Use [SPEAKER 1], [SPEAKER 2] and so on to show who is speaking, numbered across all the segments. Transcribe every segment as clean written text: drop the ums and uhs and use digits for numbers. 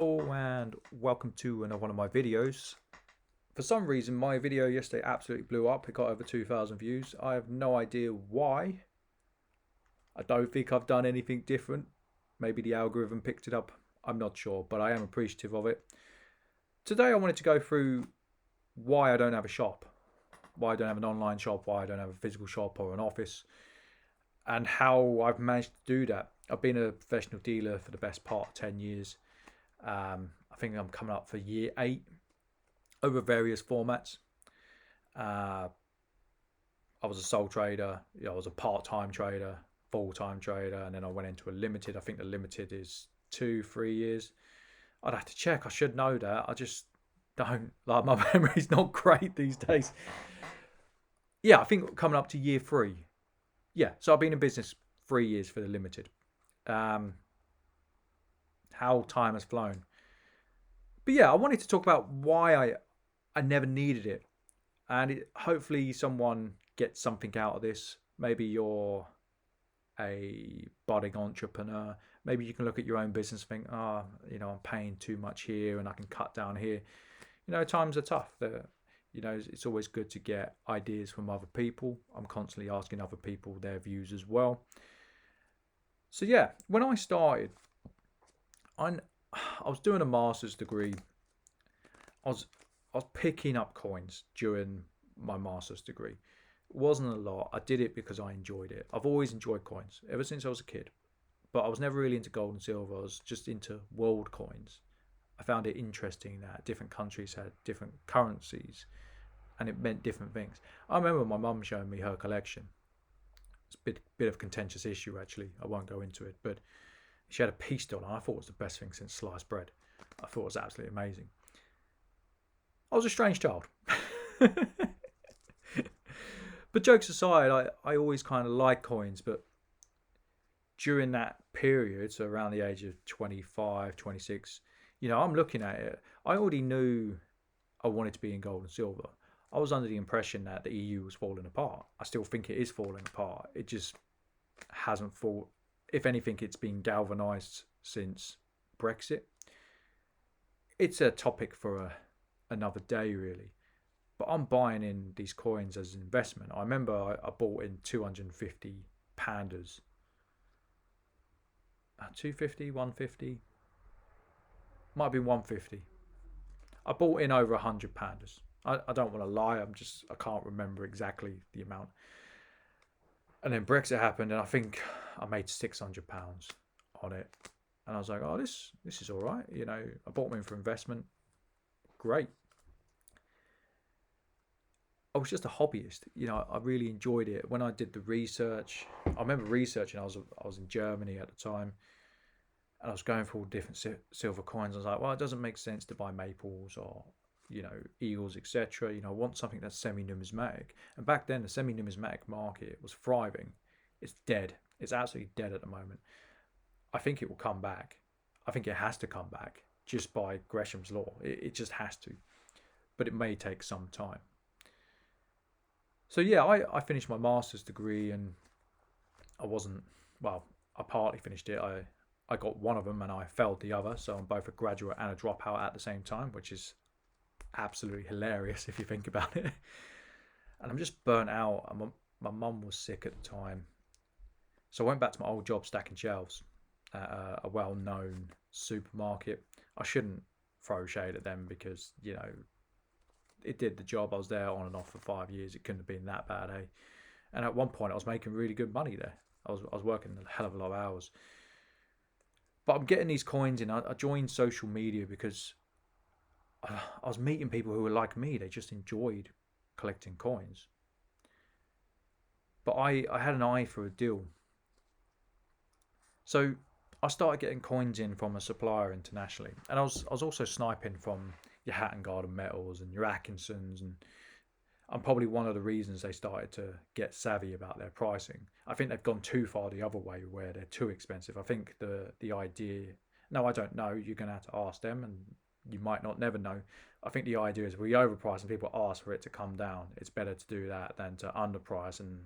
[SPEAKER 1] Hello and welcome to another one of my videos. For some reason my video yesterday absolutely blew up. It got over 2,000 views. I have no idea why. I don't think I've done anything different. Maybe the algorithm picked it up. I'm not sure, but I am appreciative of it. Today I wanted to go through why I don't have a shop. Why I don't have an online shop, why I don't have a physical shop or an office, and how I've managed to do that. I've been a professional dealer for the best part of 10 years. I think I'm coming up for year 8 over various formats. Uh, I was a sole trader, I was a part-time trader, full-time trader, and then I went into a limited. I think the limited is 2, 3 years. I'd have to check. I should know that. I just don't. Like, my memory's not great these days. Yeah, I think coming up to year 3. Yeah, so I've been in business 3 years for the limited. Um, how time has flown. But yeah, I wanted to talk about why I never needed it, and hopefully someone gets something out of this. Maybe you're a budding entrepreneur. Maybe you can look at your own business and think, I'm paying too much here and I can cut down here. Times are tough. It's always good to get ideas from other people. I'm constantly asking other people their views as well. So yeah, when I started, I was doing a master's degree. I was I was picking up coins during my master's degree. It wasn't a lot. I did it because I enjoyed it. I've always enjoyed coins ever since I was a kid, but I was never really into gold and silver. I was just into world coins. I found it interesting that different countries had different currencies and it meant different things. I remember my mum showing me her collection. It's a bit of a contentious issue actually. I won't go into it, but she had a peace doll and I thought it was the best thing since sliced bread. I thought it was absolutely amazing. I was a strange child. But jokes aside, I always kind of liked coins, but during that period, so around the age of 25, 26, I'm looking at it. I already knew I wanted to be in gold and silver. I was under the impression that the EU was falling apart. I still think it is falling apart. It just hasn't fallen. If anything, it's been galvanized since Brexit. It's a topic for another day, really. But I'm buying in these coins as an investment. I remember I bought in 250 pandas. 250, 150, might have been 150. I bought in over 100 pandas. I don't want to lie. I can't remember exactly the amount. And then Brexit happened, and I think I made £600 on it. And I was like, oh, this is all right. I bought them in for investment. Great. I was just a hobbyist. I really enjoyed it. When I did the research, I remember researching. I was in Germany at the time, and I was going through all different silver coins. I was like, well, it doesn't make sense to buy maples or eagles, etc. I want something that's semi-numismatic. And back then, the semi-numismatic market was thriving. It's dead. It's absolutely dead at the moment. I think it will come back. I think it has to come back just by Gresham's law. It just has to, but it may take some time. So yeah, I finished my master's degree, and I wasn't, well, I partly finished it. I got one of them and I failed the other. So I'm both a graduate and a dropout at the same time, which is absolutely hilarious if you think about it. And I'm just burnt out. My mum was sick at the time. So I went back to my old job stacking shelves at a well-known supermarket. I shouldn't throw shade at them because, it did the job. I was there on and off for 5 years. It couldn't have been that bad, eh? And at one point I was making really good money there. I was working a hell of a lot of hours. But I'm getting these coins in. I joined social media because I was meeting people who were like me. They just enjoyed collecting coins. But I had an eye for a deal. So I started getting coins in from a supplier internationally. And I was also sniping from your Hatton Garden Metals and your Atkinsons, and I'm probably one of the reasons they started to get savvy about their pricing. I think they've gone too far the other way where they're too expensive. I think the idea, no, I don't know. You're going to have to ask them, and you might not never know. I think the idea is we overprice and people ask for it to come down. It's better to do that than to underprice and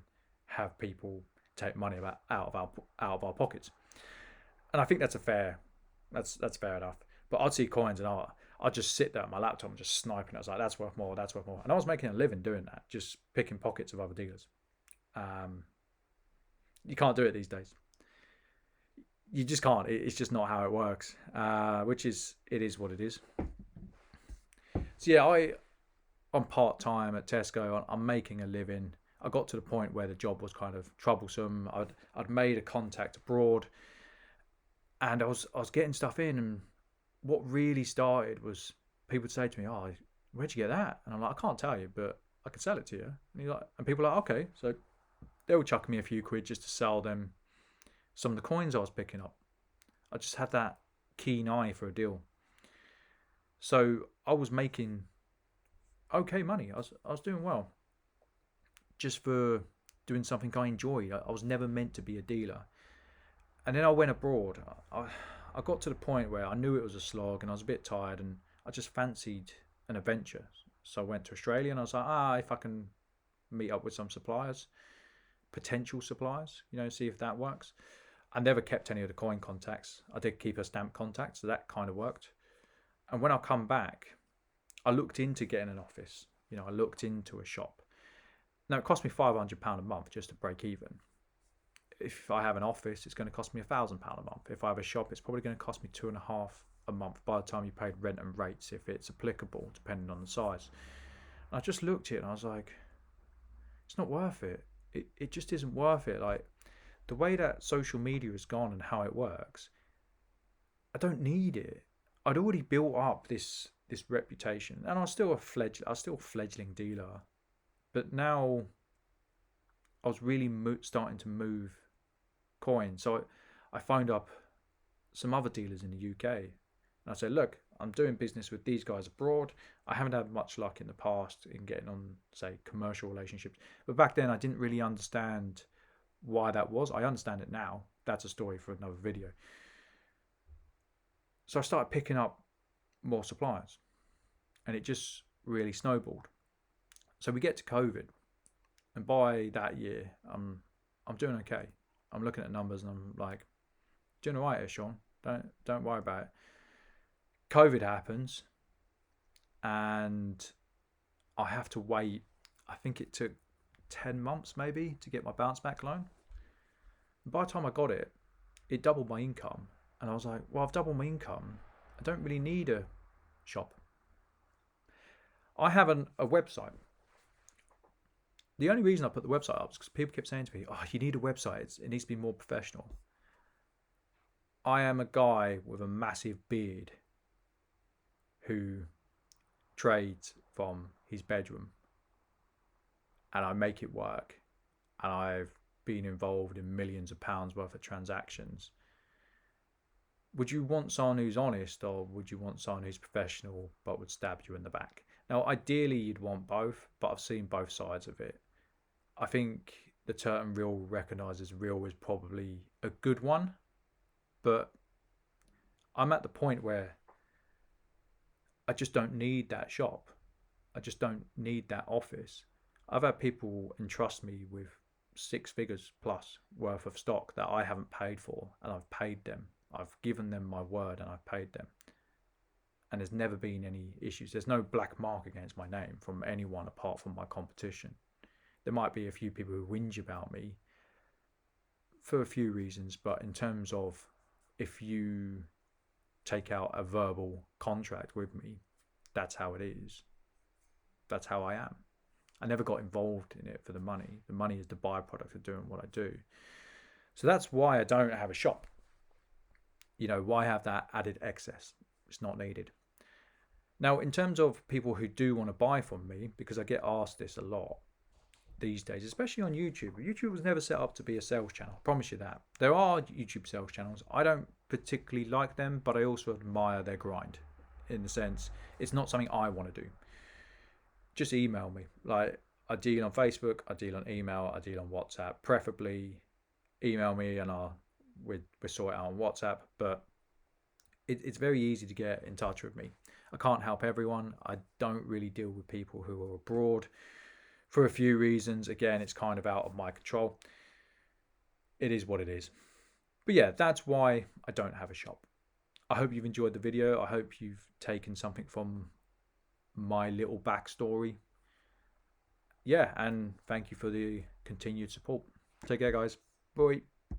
[SPEAKER 1] have people take money out of our pockets. And I think that's fair enough. But I'd see coins and I'd just sit there at my laptop and just sniping. I was like, that's worth more, that's worth more. And I was making a living doing that, just picking pockets of other dealers. You can't do it these days. You just can't. It's just not how it works, it is what it is. So yeah, I'm part-time at Tesco. I'm making a living. I got to the point where the job was kind of troublesome. I'd made a contact abroad, and I was getting stuff in, and what really started was people would say to me, "Oh, where'd you get that?" And I'm like, "I can't tell you, but I can sell it to you." And people are like, "Okay." So they would chuck me a few quid just to sell them some of the coins I was picking up. I just had that keen eye for a deal. So I was making okay money. I was doing well, just for doing something I enjoyed. I was never meant to be a dealer. And then I went abroad. I got to the point where I knew it was a slog and I was a bit tired, and I just fancied an adventure. So I went to Australia, and I was like, if I can meet up with some suppliers, potential suppliers, see if that works. I never kept any of the coin contacts. I did keep a stamp contact, so that kind of worked. And when I come back, I looked into getting an office. I looked into a shop. Now, it cost me £500 a month just to break even. If I have an office, it's going to cost me £1,000 a month. If I have a shop, it's probably going to cost me 2.5 a month by the time you paid rent and rates, if it's applicable, depending on the size. And I just looked at it and I was like, it's not worth it. It just isn't worth it. Like, the way that social media has gone and how it works, I don't need it. I'd already built up this reputation, and I was still a fledgling dealer. But now I was really starting to move coins. So I phoned up some other dealers in the UK, and I said, look, I'm doing business with these guys abroad. I haven't had much luck in the past in getting on, say, commercial relationships. But back then I didn't really understand why that was. I understand it now. That's a story for another video. So I started picking up more suppliers, and it just really snowballed. So we get to COVID, and by that year, I'm doing okay. I'm looking at numbers and I'm like, doing all right here, Sean. Don't worry about it. COVID happens, and I have to wait. I think it took 10 months maybe to get my bounce back loan. And by the time I got it, it doubled my income. And I was like, well, I've doubled my income. I don't really need a shop. I have a website. The only reason I put the website up is because people kept saying to me, you need a website. It needs to be more professional. I am a guy with a massive beard who trades from his bedroom, and I make it work. And I've been involved in millions of pounds worth of transactions. Would you want someone who's honest, or would you want someone who's professional but would stab you in the back? Now, ideally, you'd want both, but I've seen both sides of it. I think the term real recognises real is probably a good one, but I'm at the point where I just don't need that shop. I just don't need that office. I've had people entrust me with 6 figures plus worth of stock that I haven't paid for, and I've paid them. I've given them my word and I've paid them. And there's never been any issues. There's no black mark against my name from anyone apart from my competition. There might be a few people who whinge about me for a few reasons, but in terms of if you take out a verbal contract with me, that's how it is. That's how I am. I never got involved in it for the money. The money is the byproduct of doing what I do. So that's why I don't have a shop. Why have that added excess? It's not needed. Now, in terms of people who do want to buy from me, because I get asked this a lot these days, especially on YouTube. YouTube was never set up to be a sales channel. I promise you that. There are YouTube sales channels. I don't particularly like them, but I also admire their grind, in the sense it's not something I want to do. Just email me. Like, I deal on Facebook, I deal on email, I deal on WhatsApp. Preferably email me and we sort it out on WhatsApp, but it's very easy to get in touch with me. I can't help everyone. I don't really deal with people who are abroad for a few reasons. Again, it's kind of out of my control. It is what it is. But yeah, that's why I don't have a shop. I hope you've enjoyed the video. I hope you've taken something from my little backstory. Yeah, and thank you for the continued support. Take care, guys. Bye.